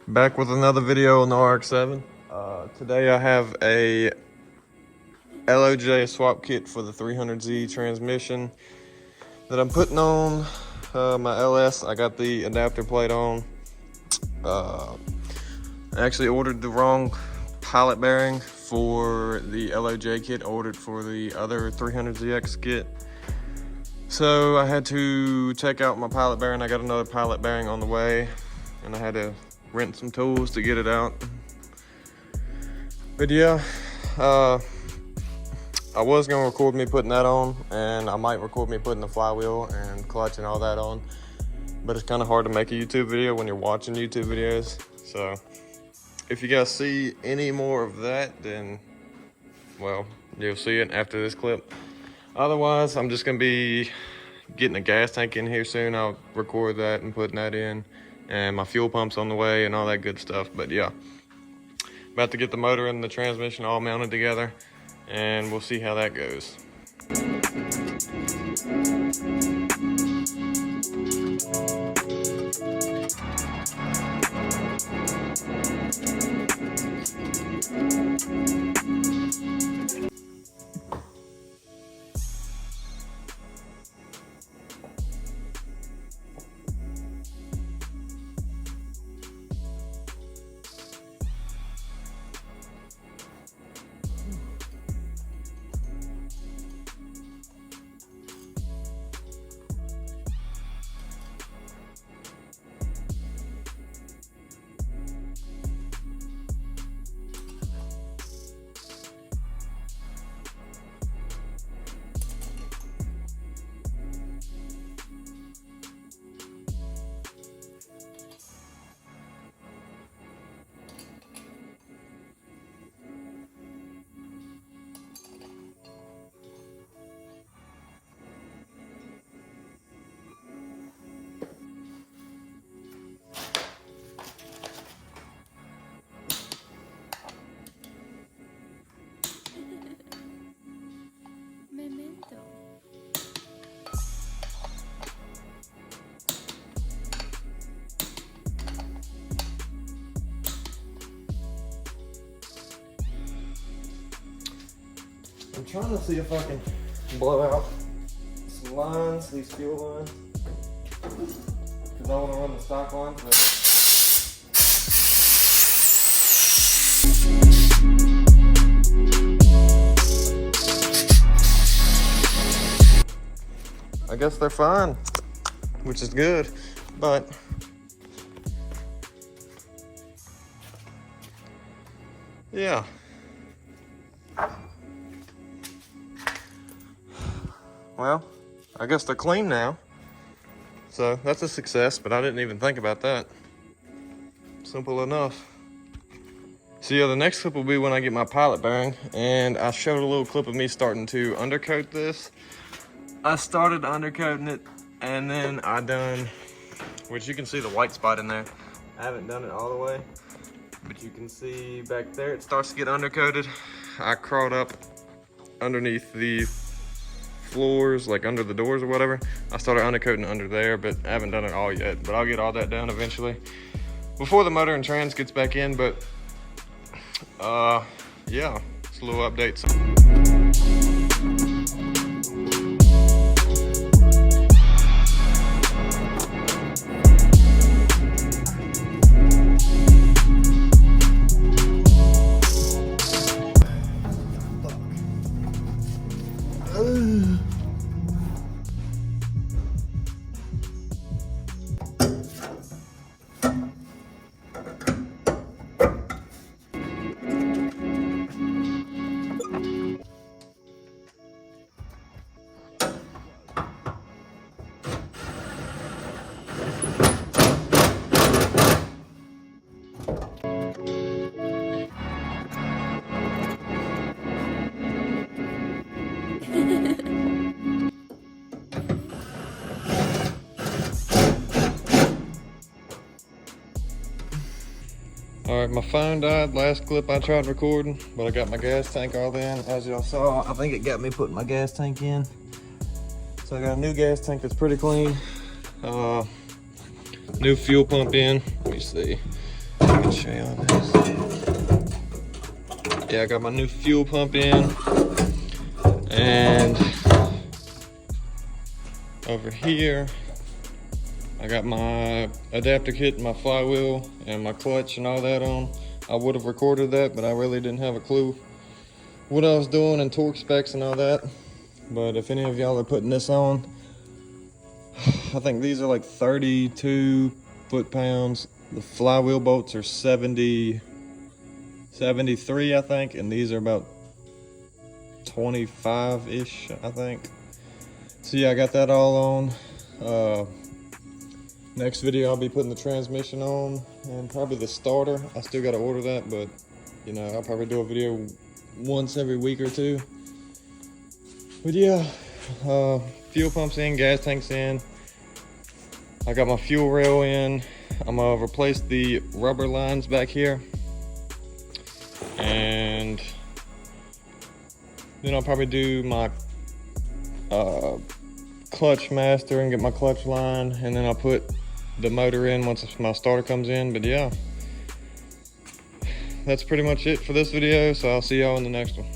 Back with another video on the Rx7. Today I have a LOJ swap kit for the 300Z transmission that I'm putting on my LS. I got the adapter plate on. I actually ordered the wrong pilot bearing for the LOJ kit, ordered for the other 300ZX kit. So I had to take out my pilot bearing. I got another pilot bearing on the way, and I had to rent some tools to get it out. But yeah, I was gonna record me putting that on, and I might record me putting the flywheel and clutch and all that on, but it's kind of hard to make a YouTube video when you're watching YouTube videos. So if you guys see any more of that, then well, you'll see it after this clip. Otherwise, I'm just gonna be getting a gas tank in here soon. I'll record that and putting that in, and my fuel pump's on the way and all that good stuff. But yeah, about to get the motor and the transmission all mounted together, and we'll see how that goes. I'm trying to see if I can blow out some lines, these fuel lines, because I want to run the stock lines. I guess they're fine, which is good, but yeah. Well, I guess they're clean now, so that's a success, but I didn't even think about that. Simple enough. So yeah, the next clip will be when I get my pilot bearing, and I showed a little clip of me starting to undercoat this. I started undercoating it, and then I done, which you can see the white spot in there. I haven't done it all the way, but you can see back there, it starts to get undercoated. I crawled up underneath the floors, like under the doors or whatever. I started undercoating under there, but I haven't done it all yet, but I'll get all that done eventually before the motor and trans gets back in. But yeah, it's a little update. All right, my phone died last clip I tried recording, but I got my gas tank all in. As y'all saw, I think it got me putting my gas tank in. So I got a new gas tank that's pretty clean. New fuel pump in. Let me see. I can show y'all this. Yeah, I got my new fuel pump in, and over here I got my adapter kit, my flywheel, and my clutch and all that on. I would have recorded that, but I really didn't have a clue what I was doing and torque specs and all that. But if any of y'all are putting this on, I think these are like 32 foot-pounds. The flywheel bolts are 73, I think, and these are about 25-ish, I think. So yeah, I got that all on. Next video, I'll be putting the transmission on and probably the starter. I still got to order that, but you know, I'll probably do a video once every week or two. But yeah, fuel pumps in, gas tanks in. I got my fuel rail in. I'm gonna replace the rubber lines back here, and then I'll probably do my clutch master and get my clutch line, and then I'll put the motor in once my starter comes in. But yeah, that's pretty much it for this video, so I'll see y'all in the next one.